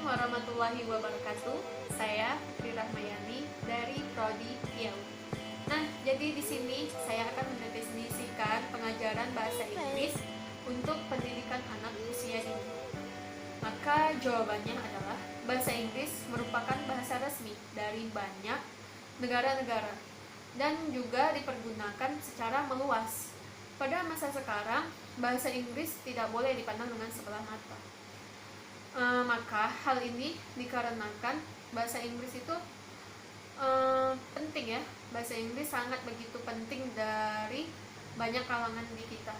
warahmatullahi wabarakatuh. Saya Fitri Rahmayani dari Prodi IAU. Nah, jadi di sini saya akan mendefinisikan pengajaran bahasa Inggris untuk pendidikan anak usia dini. Maka jawabannya adalah bahasa Inggris merupakan bahasa resmi dari banyak negara-negara dan juga dipergunakan secara meluas. Pada masa sekarang, bahasa Inggris tidak boleh dipandang dengan sebelah mata. Maka hal ini dikarenakan bahasa Inggris itu penting ya. Bahasa Inggris sangat begitu penting dari banyak kalangan di kita.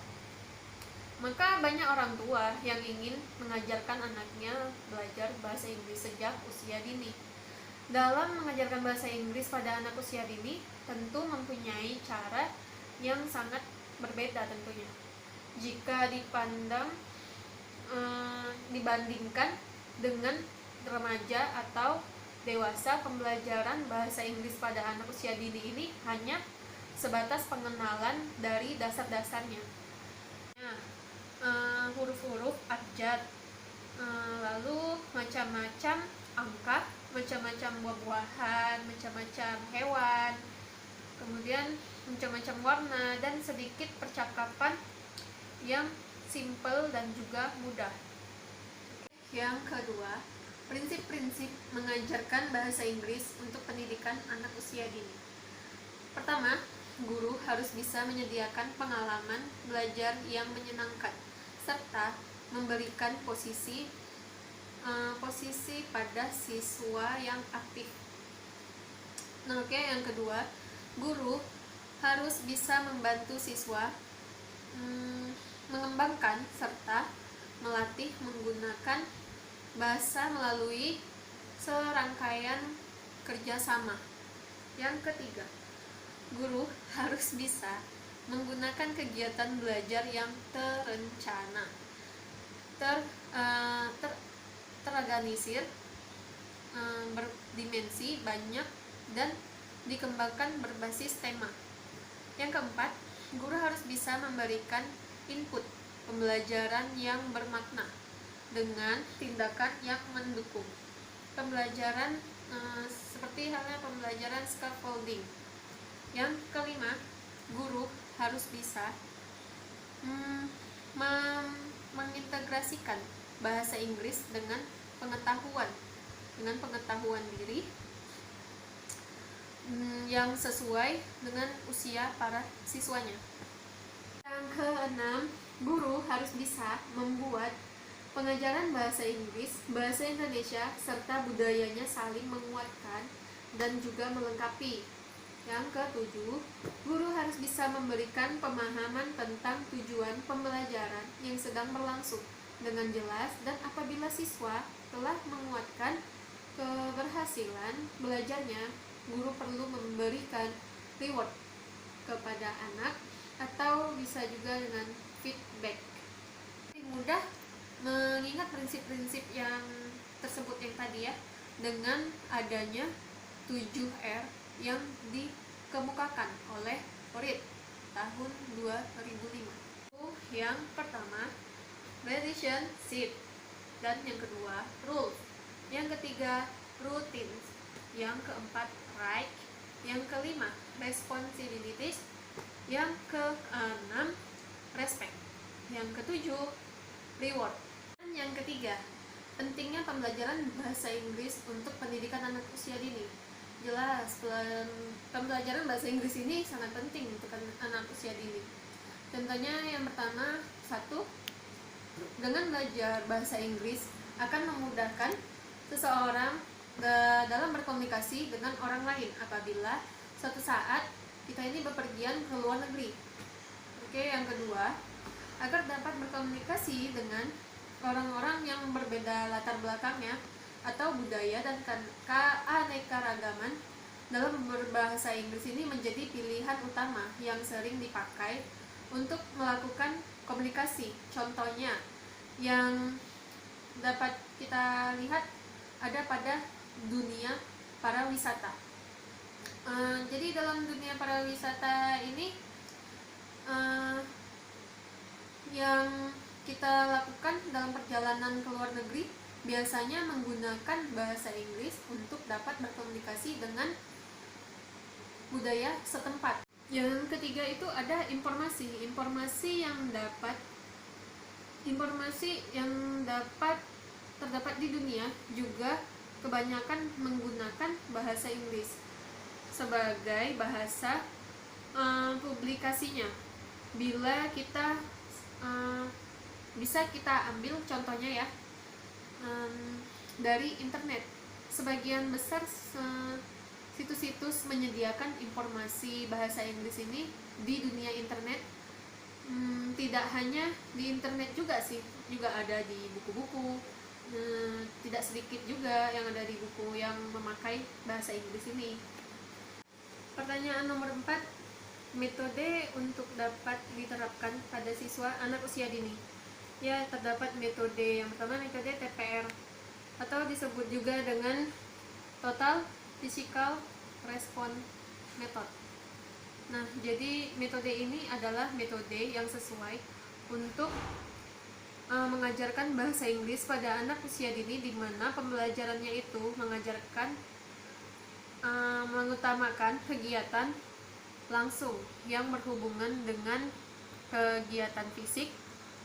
Maka banyak orang tua yang ingin mengajarkan anaknya belajar bahasa Inggris sejak usia dini. Dalam mengajarkan bahasa Inggris pada anak usia dini tentu mempunyai cara yang sangat berbeda tentunya. Jika dibandingkan dengan remaja atau dewasa, pembelajaran bahasa Inggris pada anak usia dini ini hanya sebatas pengenalan dari dasar-dasarnya. Huruf-huruf abjad, lalu macam-macam angka, macam-macam buah-buahan, macam-macam hewan, kemudian macam-macam warna, dan sedikit percakapan yang simple dan juga mudah. Yang kedua, prinsip-prinsip mengajarkan bahasa Inggris untuk pendidikan anak usia dini. Pertama, guru harus bisa menyediakan pengalaman belajar yang menyenangkan serta memberikan posisi pada siswa yang aktif. Yang kedua, guru harus bisa membantu siswa mengembangkan serta melatih menggunakan bahasa melalui serangkaian kerjasama. Yang ketiga, guru harus bisa menggunakan kegiatan belajar yang terencana, terorganisir, berdimensi banyak, dan dikembangkan berbasis tema. Yang keempat, guru harus bisa memberikan input pembelajaran yang bermakna dengan tindakan yang mendukung pembelajaran, seperti halnya pembelajaran scaffolding. Yang kelima, guru harus bisa mengintegrasikan bahasa Inggris dengan pengetahuan diri yang sesuai dengan usia para siswanya. Yang keenam, guru harus bisa membuat pengajaran bahasa Inggris, bahasa Indonesia, serta budayanya saling menguatkan dan juga melengkapi. Yang ketujuh, guru harus bisa memberikan pemahaman tentang tujuan pembelajaran yang sedang berlangsung dengan jelas, dan apabila siswa telah menguatkan keberhasilan belajarnya, guru perlu memberikan reward kepada anak atau bisa juga dengan feedback. Mudah mengingat prinsip-prinsip yang tersebut yang tadi ya, dengan adanya 7R yang dikemukakan oleh Reed tahun 2005. Yang pertama, relationship, dan yang kedua, rules. Yang ketiga, routines. Yang keempat, right. Yang kelima, responsibilities. Yang keenam, respect. Yang ketujuh, reward. Dan yang ketiga, pentingnya pembelajaran bahasa Inggris untuk pendidikan anak usia dini. Jelas, pembelajaran bahasa Inggris ini sangat penting untuk anak usia dini. Contohnya yang pertama, satu, dengan belajar bahasa Inggris akan memudahkan seseorang dalam berkomunikasi dengan orang lain apabila suatu saat kita ini bepergian ke luar negeri. Yang kedua, agar dapat berkomunikasi dengan orang-orang yang berbeda latar belakangnya atau budaya dan keanekaragaman, dalam berbahasa Inggris ini menjadi pilihan utama yang sering dipakai untuk melakukan komunikasi. Contohnya yang dapat kita lihat ada pada dunia pariwisata. Jadi dalam dunia pariwisata ini yang kita lakukan dalam perjalanan ke luar negeri biasanya menggunakan bahasa Inggris untuk dapat berkomunikasi dengan budaya setempat. Yang ketiga itu ada informasi yang dapat terdapat di dunia juga kebanyakan menggunakan bahasa Inggris sebagai bahasa publikasinya. Bila kita bisa kita ambil contohnya ya, dari internet, sebagian besar situs-situs menyediakan informasi bahasa Inggris ini di dunia internet. Tidak hanya di internet juga sih, juga ada di buku-buku. Tidak sedikit juga yang ada di buku yang memakai bahasa Inggris ini. Pertanyaan nomor 4, metode untuk dapat diterapkan pada siswa anak usia dini. Ya, terdapat metode yang pertama, metode TPR atau disebut juga dengan Total Physical Response Method. Nah, jadi metode ini adalah metode yang sesuai untuk mengajarkan bahasa Inggris pada anak usia dini, di mana pembelajarannya itu mengutamakan kegiatan langsung yang berhubungan dengan kegiatan fisik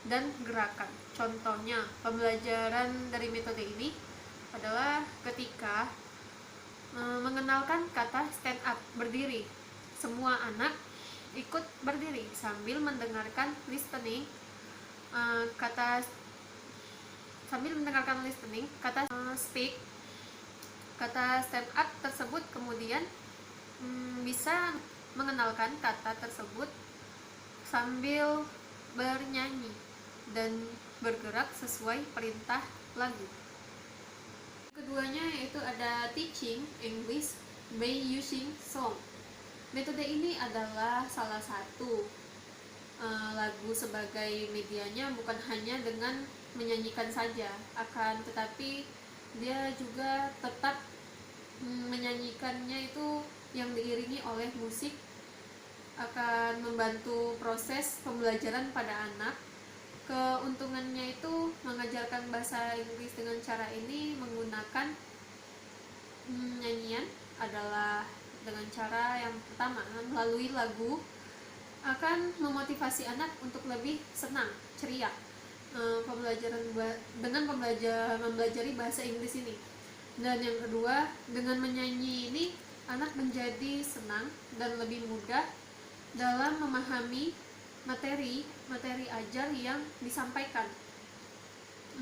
dan gerakan. Contohnya, pembelajaran dari metode ini adalah ketika mengenalkan kata stand up, berdiri. Semua anak ikut berdiri sambil mendengarkan listening kata speak, kata stand up tersebut, kemudian bisa mengenalkan kata tersebut sambil bernyanyi dan bergerak sesuai perintah lagu. Keduanya yaitu ada teaching English by using song. Metode ini adalah salah satu lagu sebagai medianya, bukan hanya dengan menyanyikan saja, akan tetapi dia juga tetap menyanyikannya itu yang diiringi oleh musik, akan membantu proses pembelajaran pada anak. Keuntungannya itu mengajarkan bahasa Inggris dengan cara ini menggunakan nyanyian adalah dengan cara yang pertama, melalui lagu akan memotivasi anak untuk lebih senang, ceria mempelajari bahasa Inggris ini. Dan yang kedua, dengan menyanyi ini anak menjadi senang dan lebih mudah dalam memahami materi ajar yang disampaikan.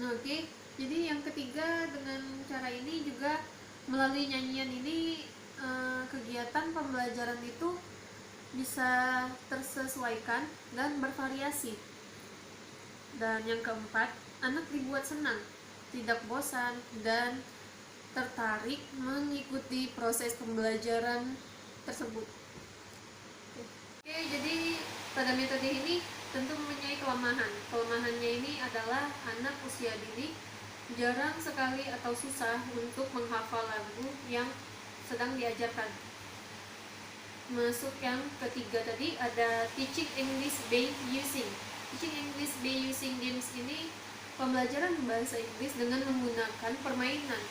Oke, jadi yang ketiga, dengan cara ini juga melalui nyanyian ini kegiatan pembelajaran itu bisa tersesuaikan dan bervariasi. Dan yang keempat, anak dibuat senang, tidak bosan, dan tertarik mengikuti proses pembelajaran tersebut. Oke, jadi pada metode ini tentu mempunyai kelemahan. Kelemahannya ini adalah anak usia dini jarang sekali atau susah untuk menghafal lagu yang sedang diajarkan. Masuk yang ketiga tadi, ada teaching English by using. Teaching English by using games ini pembelajaran bahasa Inggris dengan menggunakan permainan.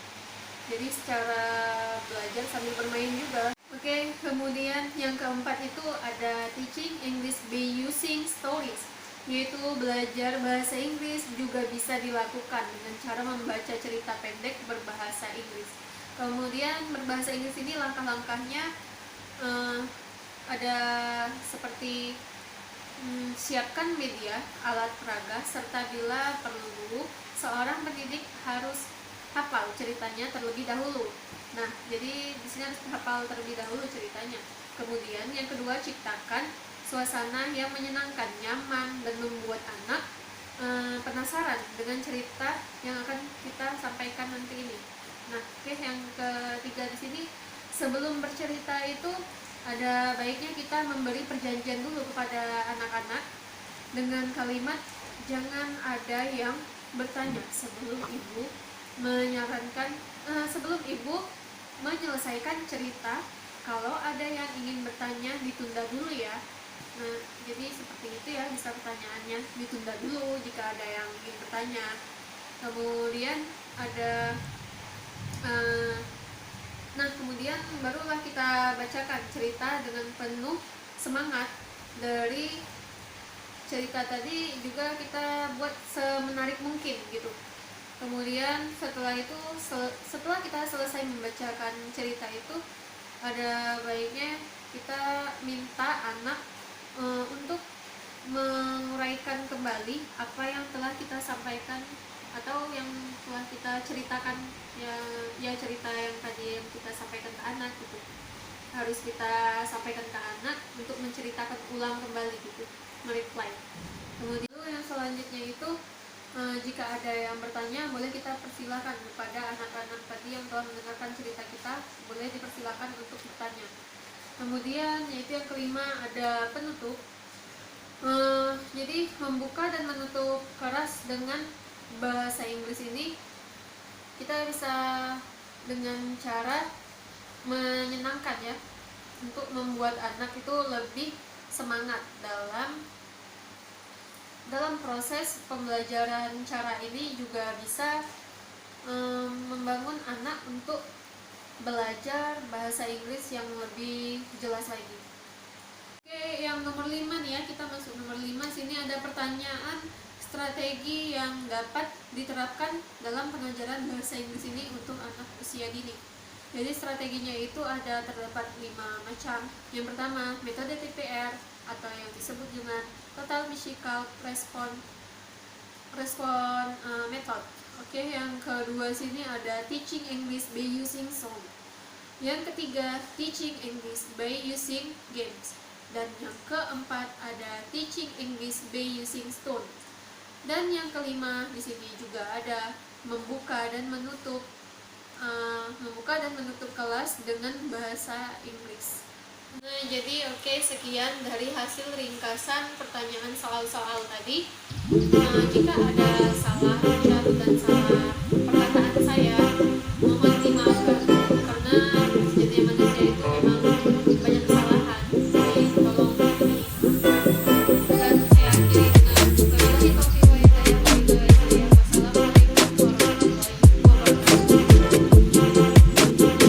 Jadi secara belajar sambil bermain juga. Oke, kemudian yang keempat itu ada teaching English by using stories, yaitu belajar bahasa Inggris juga bisa dilakukan dengan cara membaca cerita pendek berbahasa Inggris. Kemudian berbahasa Inggris ini langkah-langkahnya ada seperti siapkan media, alat peraga, serta bila perlu seorang pendidik harus hafal ceritanya terlebih dahulu. Nah, jadi di sini harus hafal terlebih dahulu ceritanya. Kemudian yang kedua, ciptakan suasana yang menyenangkan, nyaman, dan membuat anak penasaran dengan cerita yang akan kita sampaikan nanti ini. Nah, yang ketiga di sini, sebelum bercerita itu ada baiknya kita memberi perjanjian dulu kepada anak-anak dengan kalimat jangan ada yang bertanya sebelum ibu menyelesaikan cerita. Kalau ada yang ingin bertanya, ditunda dulu ya. Nah, jadi seperti itu ya, bisa pertanyaannya ditunda dulu jika ada yang ingin bertanya. Kemudian ada nah kemudian barulah kita bacakan cerita dengan penuh semangat. Dari cerita tadi juga kita buat semenarik mungkin gitu. Kemudian setelah itu, setelah kita selesai membacakan cerita itu, ada baiknya kita minta anak untuk menguraikan kembali apa yang telah kita sampaikan atau yang telah kita ceritakan, ya cerita yang tadi yang kita sampaikan ke anak gitu, harus kita sampaikan ke anak untuk menceritakan ulang kembali gitu, mereply. Kemudian yang selanjutnya itu, jika ada yang bertanya boleh kita persilahkan kepada anak-anak tadi yang telah mendengarkan cerita kita, boleh dipersilahkan untuk bertanya. Kemudian yaitu yang kelima, ada penutup. Jadi membuka dan menutup keras dengan bahasa Inggris ini kita bisa dengan cara menyenangkan ya, untuk membuat anak itu lebih semangat dalam proses pembelajaran. Cara ini juga bisa membangun anak untuk belajar bahasa Inggris yang lebih jelas lagi. Oke, yang nomor 5 nih ya, kita masuk nomor 5. Sini ada pertanyaan strategi yang dapat diterapkan dalam pengajaran bahasa Inggris ini untuk anak usia dini. Jadi strateginya itu terdapat 5 macam. Yang pertama, metode TPR atau yang disebut dengan Total Musical Response Method. Oke, yang kedua sini ada Teaching English by Using Song. Yang ketiga, Teaching English by Using Games. Dan yang keempat ada Teaching English by Using Stone. Dan yang kelima di sini juga ada membuka dan menutup kelas dengan bahasa Inggris. Nah, jadi sekian dari hasil ringkasan pertanyaan soal-soal tadi. Jika ada salah ucap dan salah